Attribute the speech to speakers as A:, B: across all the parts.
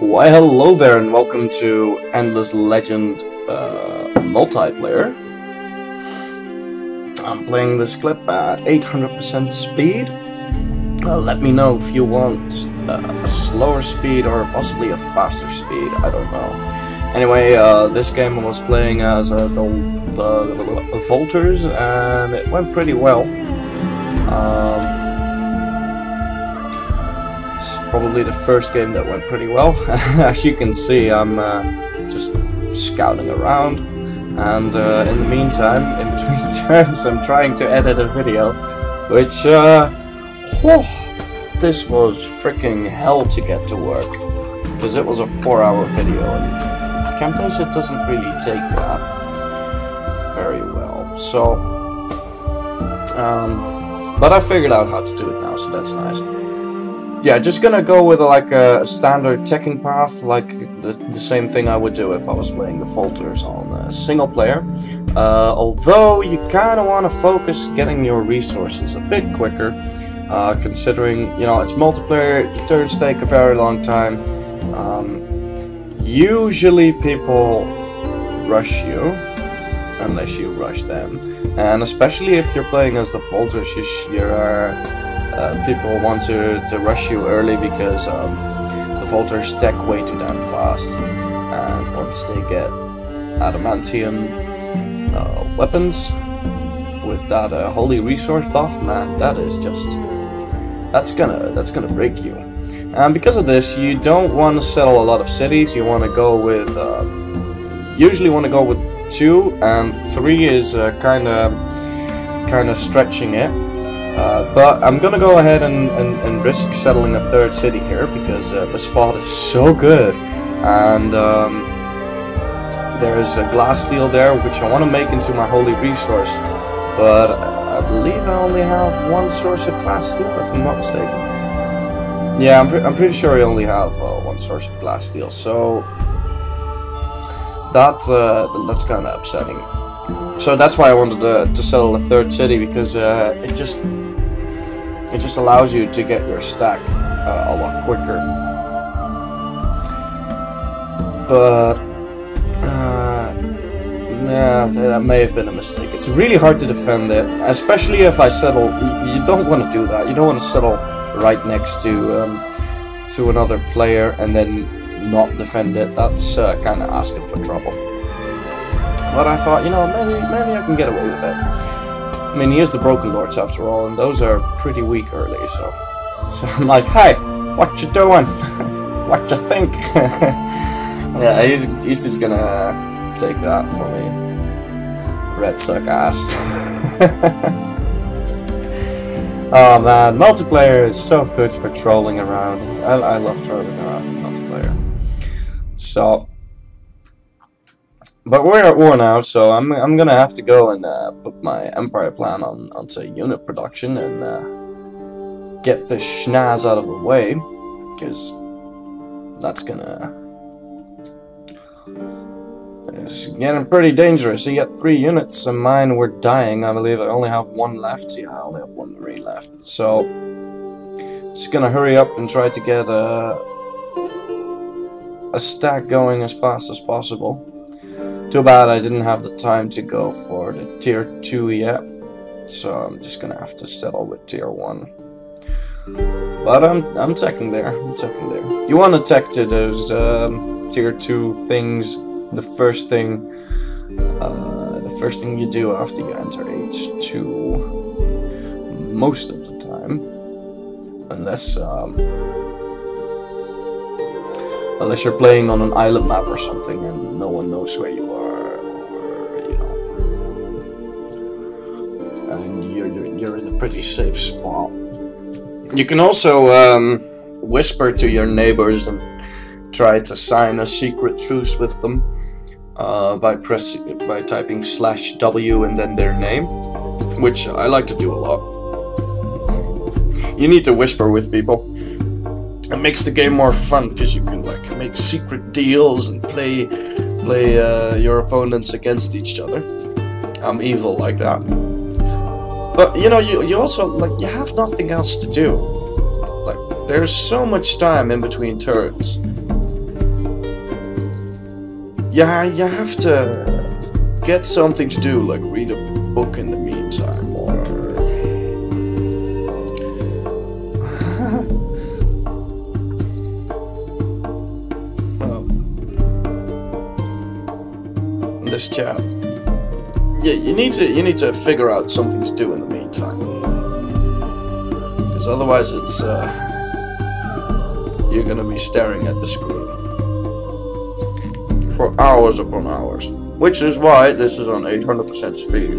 A: Why hello there and welcome to Endless Legend multiplayer. I'm playing this clip at 800% speed. Let me know if you want a slower speed or possibly a faster speed, I don't know. Anyway, this game I was playing as the Volters and it went pretty well. It's probably the first game that went pretty well. As you can see, I'm just scouting around, and in the meantime, in between turns, I'm trying to edit a video, which, this was freaking hell to get to work, because it was a 4-hour video, and Camtasia doesn't really take that very well, so, but I figured out how to do it now, so that's nice. Yeah, just gonna go with like a standard teching path, like the same thing I would do if I was playing the Volters on single player. Although you kind of want to focus getting your resources a bit quicker, considering, you know, it's multiplayer, the turns take a very long time. Usually people rush you, unless you rush them, and especially if you're playing as the Volters, people want to rush you early because the Volters stack way too damn fast, and once they get adamantium weapons with that holy resource buff, man, that's gonna break you. And because of this, you don't want to settle a lot of cities. You want to go with usually want to go with 2, and 3 is kind of stretching it. But I'm gonna go ahead and risk settling a 3rd city here because the spot is so good, and there's a glass steel there which I want to make into my holy resource, but I believe I only have 1 source of glass steel if I'm not mistaken. Yeah, I'm pretty sure I only have 1 source of glass steel, so that's kind of upsetting. So that's why I wanted to settle a 3rd city, because it just allows you to get your stack a lot quicker. But yeah, that may have been a mistake. It's really hard to defend it, especially if I settle. You don't want to do that. You don't want to settle right next to another player and then not defend it. That's kind of asking for trouble. But I thought, you know, maybe I can get away with it. I mean, he is the Broken Lords after all, and those are pretty weak early, so I'm like, hey, what you doing? What you think? Yeah, he's just gonna take that for me. Red suck ass. Oh man, multiplayer is so good for trolling around. I love trolling around in multiplayer. So. But we're at war now, so I'm gonna have to go and put my Empire plan onto unit production and get this schnaz out of the way, because that's it's getting pretty dangerous. You get 3 units, and mine were dying. I believe I only have 1 left. Yeah, I only have 1 Marine left. So just gonna hurry up and try to get a stack going as fast as possible. Too bad I didn't have the time to go for the tier 2 yet, so I'm just gonna have to settle with tier 1. But I'm teching there. You want to tech to those tier 2 things. The first thing you do after you enter H2, most of the time, unless you're playing on an island map or something and no one knows where you are, or, you know, and you're in a pretty safe spot. You can also whisper to your neighbors and try to sign a secret truce with them by typing /W and then their name, which I like to do a lot. You need to whisper with people. It makes the game more fun because you can like make secret deals and play your opponents against each other. I'm evil like that. But you know, you also like you have nothing else to do. Like there's so much time in between turns. yeah, you have to get something to do, like read a book in the meantime, or this chat. Yeah, you need to figure out something to do in the meantime, because otherwise it's you're gonna be staring at the screen for hours upon hours, which is why this is on 800% speed.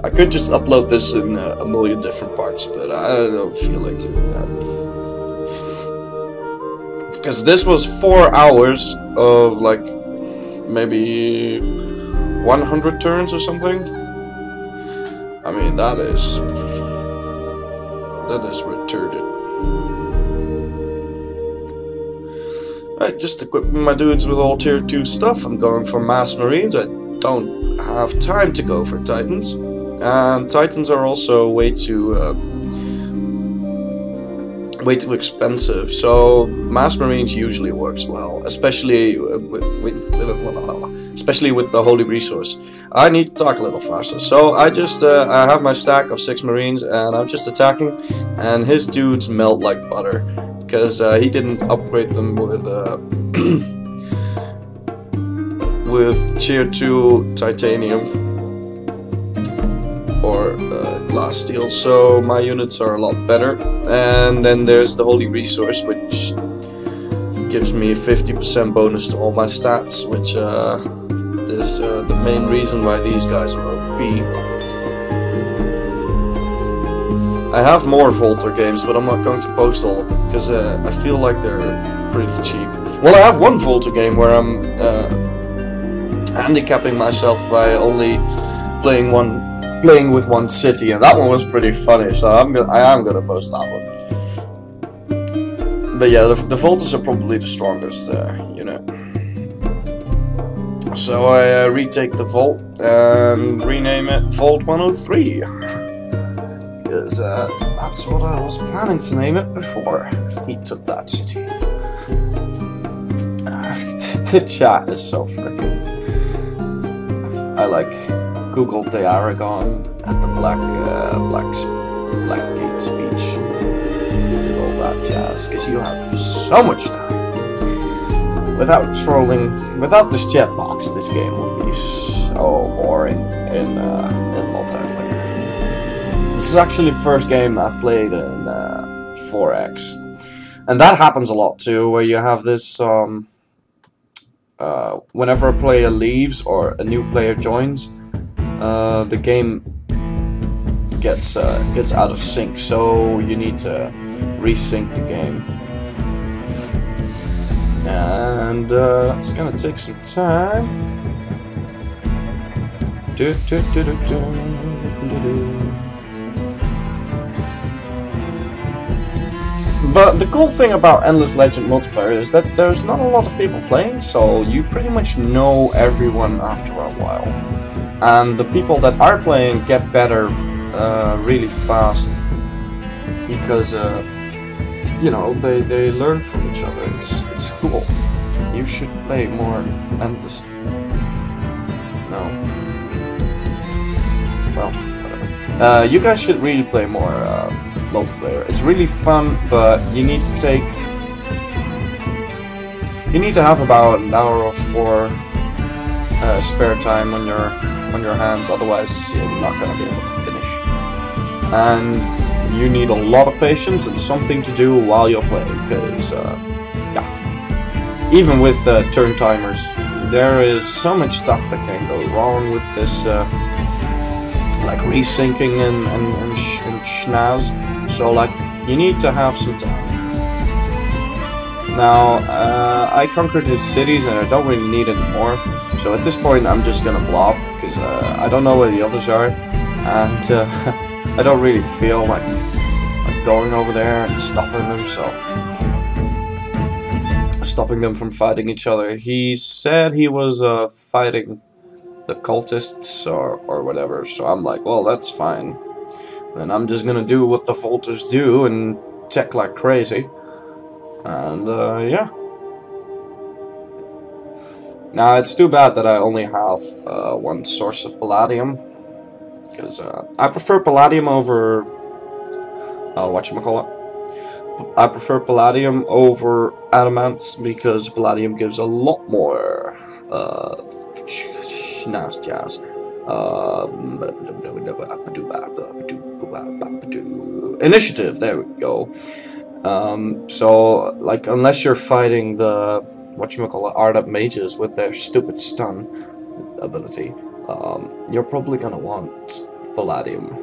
A: I could just upload this in a million different parts, but I don't feel like doing that. Because this was 4 hours of like maybe 100 turns or something. I mean, that is retarded. Right, just equipping my dudes with all tier 2 stuff. I'm going for mass marines. I don't have time to go for titans, and titans are also way too expensive. So mass marines usually works well, especially with the holy resource. I need to talk a little faster. So I just I have my stack of 6 marines, and I'm just attacking, and his dudes melt like butter because he didn't upgrade them with with tier 2 titanium or glass steel, so my units are a lot better. And then there's the holy resource, which gives me 50% bonus to all my stats, which is the main reason why these guys are OP. I have more Volter games, but I'm not going to post all of them because I feel like they're pretty cheap. Well, I have one Volter game where I'm handicapping myself by only playing with one city, and that one was pretty funny, so I am gonna post that one. But yeah, the Volters are probably the strongest unit. So I retake the Vault and rename it Vault 103. Because that's what I was planning to name it before he took that city. The chat is so freaking... I like Googled the Aragon at the Blackgate speech. Did all that jazz, because you have so much time. Without trolling, without this chat box, this game would be so boring in multiplayer. This is actually the first game I've played in 4X, and that happens a lot too, where you have this whenever a player leaves or a new player joins, the game gets out of sync, so you need to resync the game, and that's gonna take some time. But the cool thing about Endless Legend multiplayer is that there's not a lot of people playing, so you pretty much know everyone after a while. And the people that are playing get better really fast because, you know, they learn from each other. It's cool. You should play more Endless. No. Well, whatever. You guys should really play more multiplayer. It's really fun, but you need to have about an hour or 4 spare time on your hands, otherwise you're not going to be able to finish. And you need a lot of patience and something to do while you're playing, because yeah, even with turn timers, there is so much stuff that can go wrong with this, like resyncing and schnaz. So like, you need to have some time. Now, I conquered his cities and I don't really need any more. So at this point I'm just gonna blob, because I don't know where the others are. And I don't really feel like going over there and stopping them, so... stopping them from fighting each other. He said he was fighting the cultists or whatever, so I'm like, well, that's fine. Then I'm just gonna do what the Volters do and tech like crazy. And yeah. Now, it's too bad that I only have one source of palladium, because I prefer palladium over whatchamacallit. I prefer palladium over adamant because palladium gives a lot more nice jazz. Initiative, there we go. So, like, unless you're fighting the whatchamacallit Ardent mages with their stupid stun ability, you're probably gonna want palladium.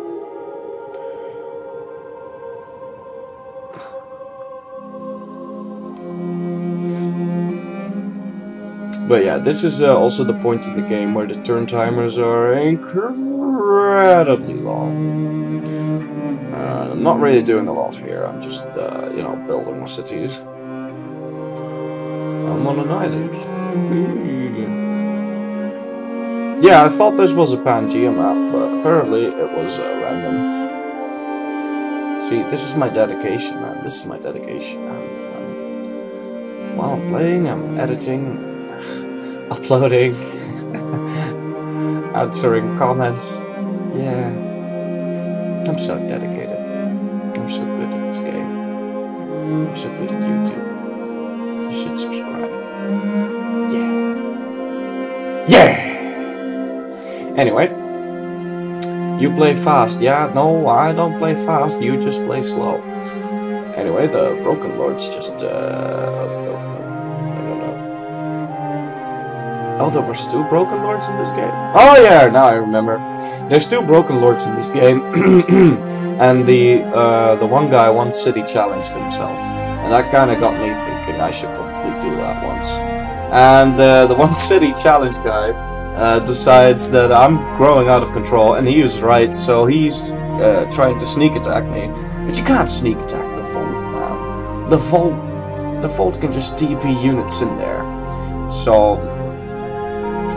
A: But yeah, this is also the point in the game where the turn timers are incredibly long. I'm not really doing a lot here, I'm just, you know, building my cities. I'm on an island. Yeah, I thought this was a Pangea map, but apparently it was random. See, this is my dedication, man. This is my dedication. While I'm playing, I'm editing, uploading, answering comments. Yeah, I'm so dedicated. I'm so good at this game. I'm so good at YouTube. You should subscribe. Yeah. Yeah! Anyway. You play fast. Yeah, no, I don't play fast. You just play slow. Anyway, the Broken Lords just, I don't know. Oh, there was 2 Broken Lords in this game? Oh yeah, now I remember. There's 2 Broken Lords in this game. And the one guy, one city challenged himself. And that kind of got me thinking I should probably do that once. And the one city challenge guy decides that I'm growing out of control, and he was right, so he's trying to sneak attack me. But you can't sneak attack the Vault, man. The Vault can just TP units in there. So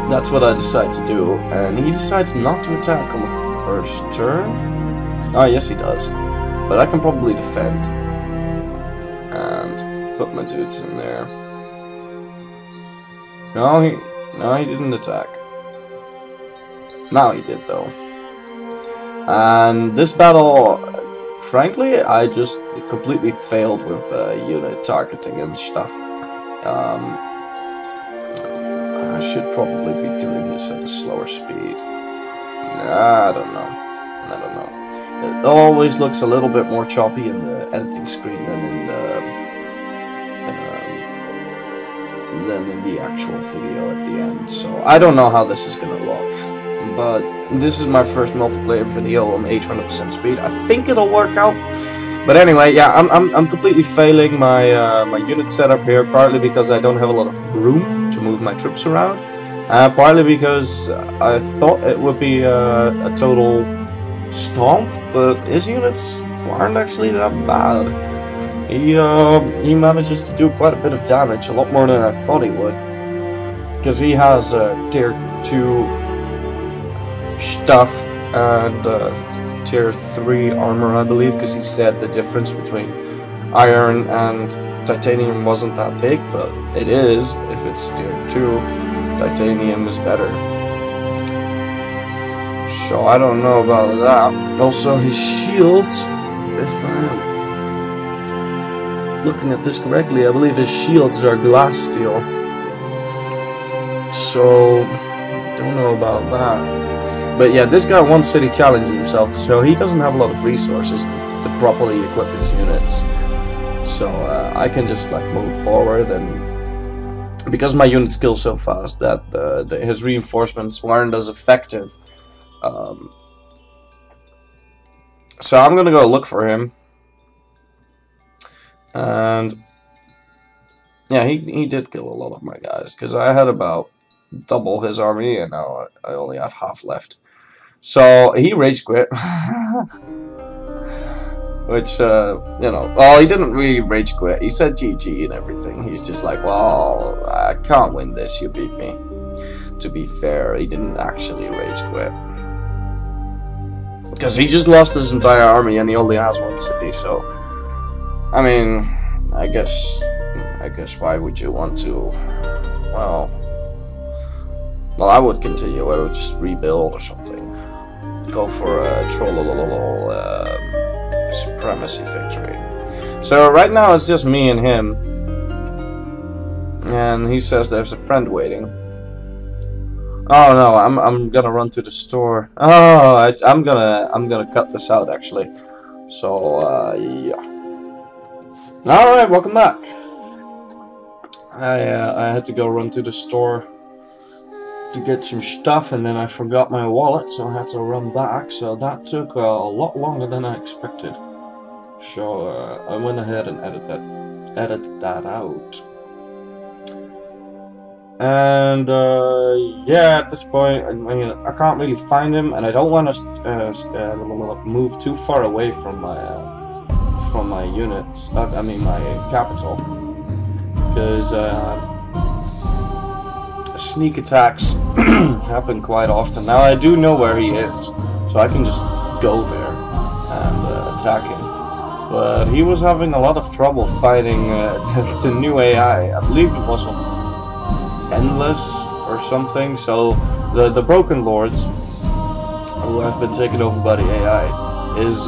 A: that's what I decide to do, and he decides not to attack on the first turn. Oh, yes he does. But I can probably defend. And put my dudes in there. No, he didn't attack. Now he did, though. And this battle, frankly, I just completely failed with unit targeting and stuff. I should probably be doing this at a slower speed. I don't know. It always looks a little bit more choppy in the editing screen than in the actual video at the end. So I don't know how this is gonna look. But this is my first multiplayer video on 800% speed. I think it'll work out. But anyway, yeah, I'm completely failing my my unit setup here, partly because I don't have a lot of room to move my troops around, partly because I thought it would be a total stomp, but his units aren't actually that bad. He manages to do quite a bit of damage, a lot more than I thought he would, because he has tier 2 stuff and tier 3 armor, I believe, because he said the difference between iron and titanium wasn't that big, but it is. If it's tier 2, titanium is better. So I don't know about that. Also, his shields, if I'm looking at this correctly, I believe his shields are glass steel. So, don't know about that. But yeah, this guy wants city challenging himself, so he doesn't have a lot of resources to properly equip his units. So I can just like move forward, and because my units kill so fast that his reinforcements weren't as effective. So I'm gonna go look for him, and yeah, he did kill a lot of my guys, because I had about double his army, and now I only have half left. So he rage quit. Which, you know, well, he didn't really rage quit. He said GG and everything. He's just like, well, I can't win this, you beat me. To be fair, he didn't actually rage quit. Because he just lost his entire army and he only has one city, so... I mean, I guess why would you want to, well... Well, I would continue. I would just rebuild or something. Go for a supremacy victory. So right now it's just me and him, and he says there's a friend waiting. Oh no, I'm gonna run to the store. Oh, I'm gonna cut this out actually. So yeah. All right, welcome back. I had to go run to the store to get some stuff, and then I forgot my wallet, so I had to run back. So that took a lot longer than I expected. So I went ahead and edited that out. And yeah, at this point, I mean, I can't really find him, and I don't want to move too far away from my units. I mean my capital, because sneak attacks happen quite often. Now I do know where he is, so I can just go there and attack him. But he was having a lot of trouble fighting the new AI. I believe it was on Endless or something. So the Broken Lords, who have been taken over by the AI, is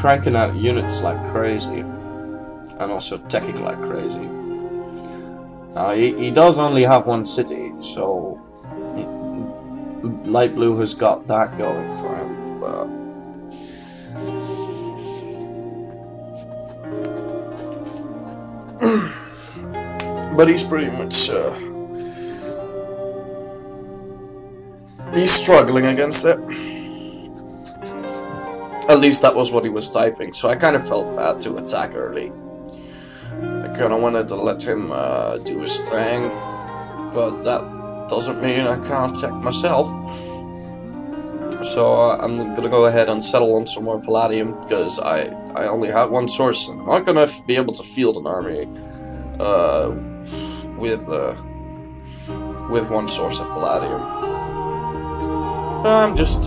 A: cranking out units like crazy, and also teching like crazy. Now he does only have one city, so Light Blue has got that going for him. But he's pretty much he's struggling against it. At least that was what he was typing, so I kind of felt bad to attack early. I kind of wanted to let him do his thing, but that doesn't mean I can't attack myself. So I'm gonna go ahead and settle on some more palladium, because I only had one source, and I'm not gonna be able to field an army with one source of palladium. I'm just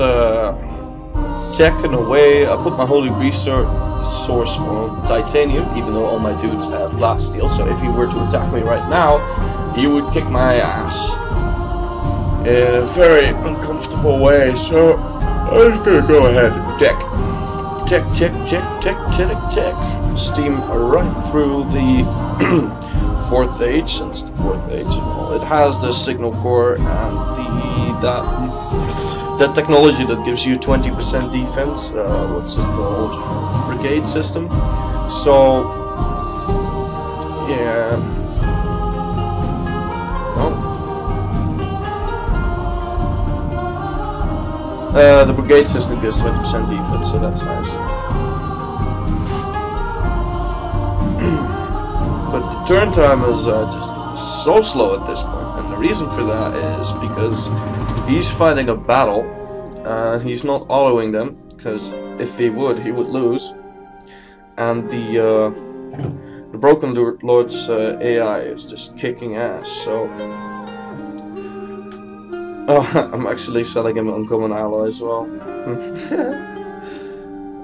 A: teching away. I put my holy resource on titanium, even though all my dudes have glass steel. So if he were to attack me right now, he would kick my ass in a very uncomfortable way. So I'm just gonna go ahead and tick, steam right through the 4th age, since the 4th age, well, it has the signal core and that technology that gives you 20% defense. What's it called? Brigade system. So yeah. The brigade system gives 20% defense, so that's nice. But the turn time is just so slow at this point, and the reason for that is because he's fighting a battle, he's not autoing them, because if he would lose, and the Broken Lord's AI is just kicking ass. So I'm actually selling him Uncommon Ally as well.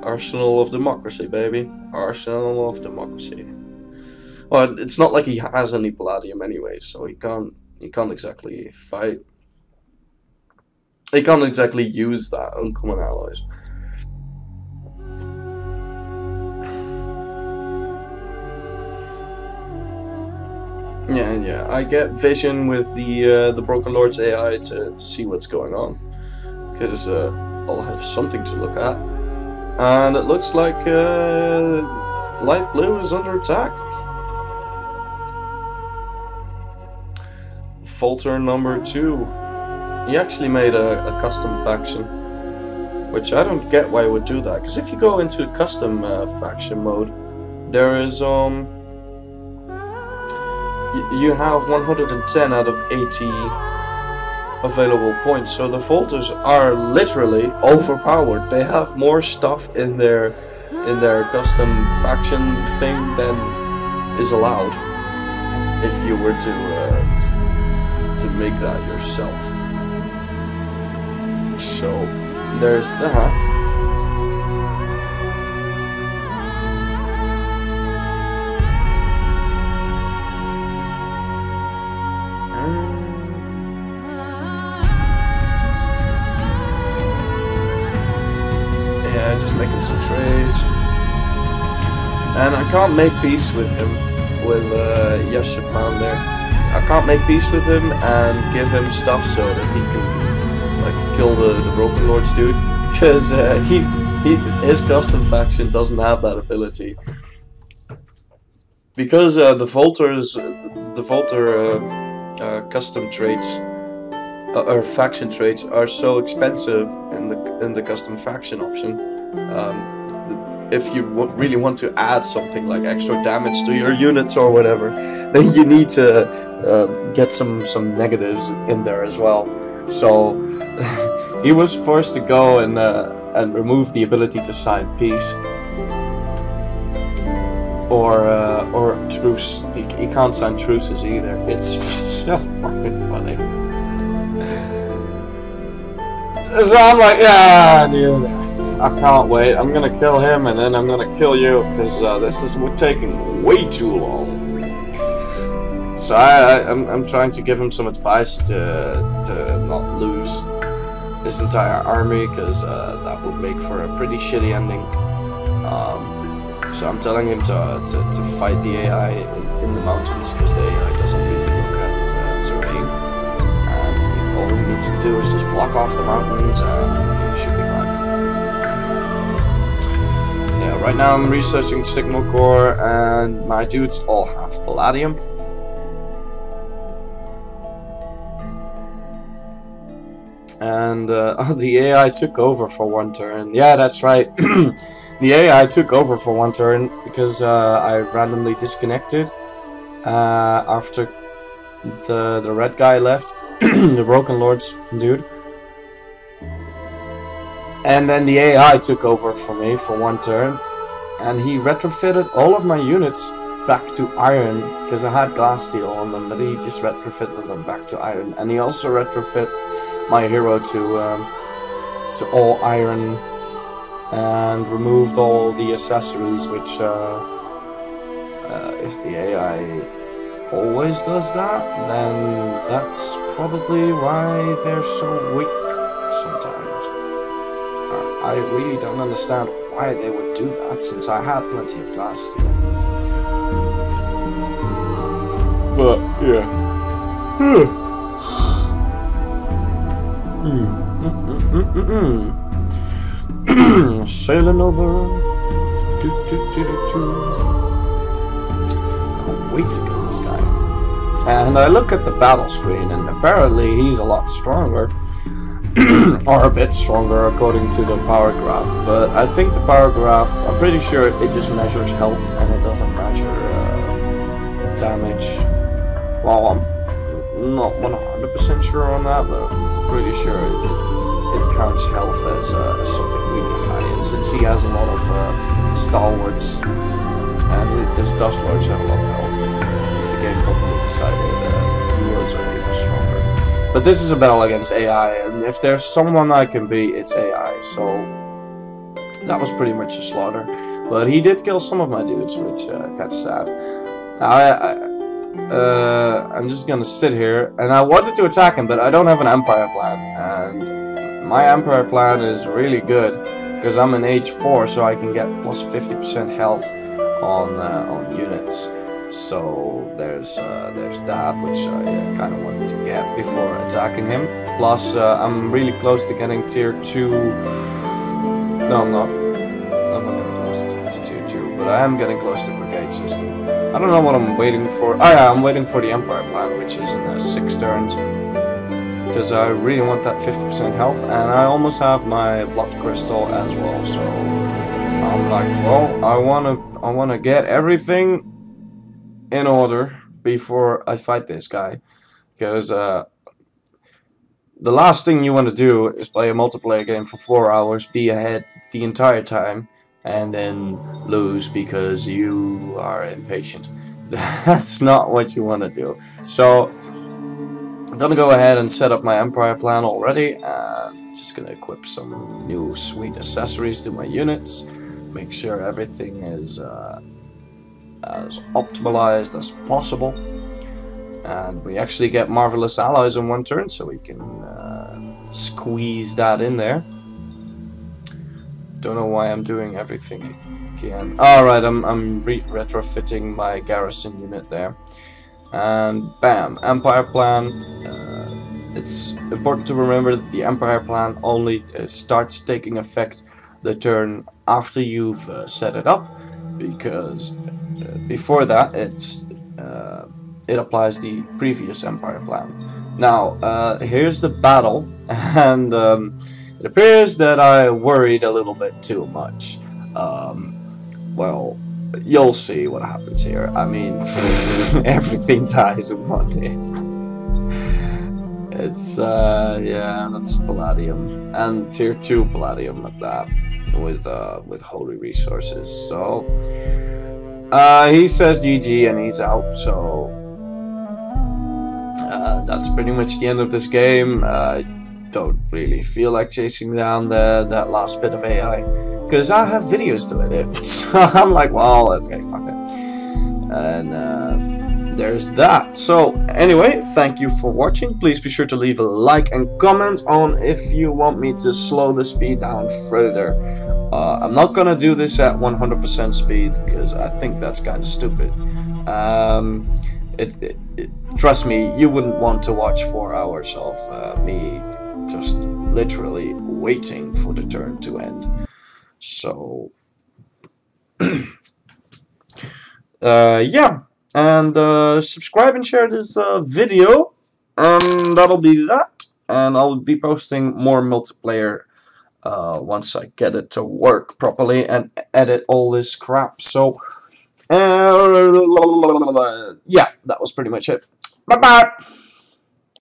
A: Arsenal of Democracy, baby. Arsenal of Democracy. Well, it's not like he has any palladium anyway, so he can't exactly fight. He can't exactly use that Uncommon Alloys. Yeah, I get vision with the Broken Lord's AI to see what's going on, because I'll have something to look at, and it looks like Light Blue is under attack. Falter number 2. He actually made a custom faction, which I don't get why he would do that, because if you go into custom faction mode, there is you have 110 out of 80 available points, so the Falters are literally overpowered. They have more stuff in their custom faction thing than is allowed if you were to make that yourself. So there's that. trade. And I can't make peace with him, with Yashapan there. I can't make peace with him and give him stuff so that he can like kill the Broken Lords dude, because his custom faction doesn't have that ability. Because the Volter custom traits or faction traits are so expensive in the custom faction option. If you really want to add something like extra damage to your units or whatever, then you need to get some negatives in there as well. So he was forced to go and remove the ability to sign peace or truce. He can't sign truces either. It's so fucking funny. So I'm like, yeah, dude, I can't wait. I'm gonna kill him and then I'm gonna kill you, because this is taking way too long. So I'm trying to give him some advice to not lose his entire army, because that would make for a pretty shitty ending. So I'm telling him to fight the AI in the mountains, because the AI doesn't really look at terrain. And all he needs to do is just block off the mountains and he should be fine. Yeah, right now I'm researching Signal Core, and my dudes all have Palladium. And the AI took over for one turn. Yeah, that's right. The AI took over for one turn because I randomly disconnected after the red guy left, the Broken Lords dude. And then the AI took over for me for one turn, and he retrofitted all of my units back to iron, because I had glass steel on them, but he just retrofitted them back to iron. And he also retrofit my hero to all iron, and removed all the accessories, which if the AI always does that, then that's probably why they're so weak sometimes. I really don't understand why they would do that, since I had plenty of glass steel. But yeah. Sailing over. Can't wait to kill this guy. And I look at the battle screen, and apparently he's a lot stronger. Or a bit stronger according to the power graph. But I think the power graph, I'm pretty sure it just measures health and it doesn't measure damage. Well, I'm not 100% sure on that, but I'm pretty sure it counts health as something really high. And since he has a lot of stalwarts and his Dust Lords have a lot of health, the game probably decided he was even stronger. But this is a battle against AI, and if there's someone I can beat, it's AI. So that was pretty much a slaughter. But he did kill some of my dudes, which kind of sad. Now I'm just gonna sit here, and I wanted to attack him, but I don't have an Empire plan, and my Empire plan is really good because I'm an age 4, so I can get plus 50% health on units. So there's that, which I kind of wanted to get before attacking him. Plus I'm really close to getting tier 2. No, I'm not. I'm not getting close to tier 2, but I am getting close to brigade system. I don't know what I'm waiting for. Oh yeah, I'm waiting for the Empire plan, which is in 6 turns, because I really want that 50% health, and I almost have my blood crystal as well. So I'm like, well, I wanna get everything in order before I fight this guy, because the last thing you want to do is play a multiplayer game for 4 hours, be ahead the entire time, and then lose because you are impatient. That's not what you want to do. So I'm gonna go ahead and set up my Empire plan already, and just gonna equip some new sweet accessories to my units, make sure everything is as optimized as possible, and we actually get marvelous allies in one turn, so we can squeeze that in there. Don't know why I'm doing everything again. Alright, I'm retrofitting my garrison unit there. And bam, Empire Plan. It's important to remember that the Empire Plan only starts taking effect the turn after you've set it up, because before that it applies the previous Empire Plan. Now, here's the battle, and it appears that I worried a little bit too much. Well, you'll see what happens here. I mean, everything dies in one hit. It's, yeah, that's Palladium, and tier 2 Palladium at that, with holy resources. So, he says GG and he's out, so that's pretty much the end of this game. Don't really feel like chasing down that last bit of AI, because I have videos to edit. So I'm like, well, okay, fuck it. And there's that. So anyway, thank you for watching. Please be sure to leave a like and comment on if you want me to slow the speed down further. I'm not gonna do this at 100% speed, because I think that's kind of stupid. Trust me, you wouldn't want to watch 4 hours of me just literally waiting for the turn to end. So yeah, and subscribe and share this video, and that'll be that. And I'll be posting more multiplayer once I get it to work properly and edit all this crap. So yeah, that was pretty much it. Bye bye.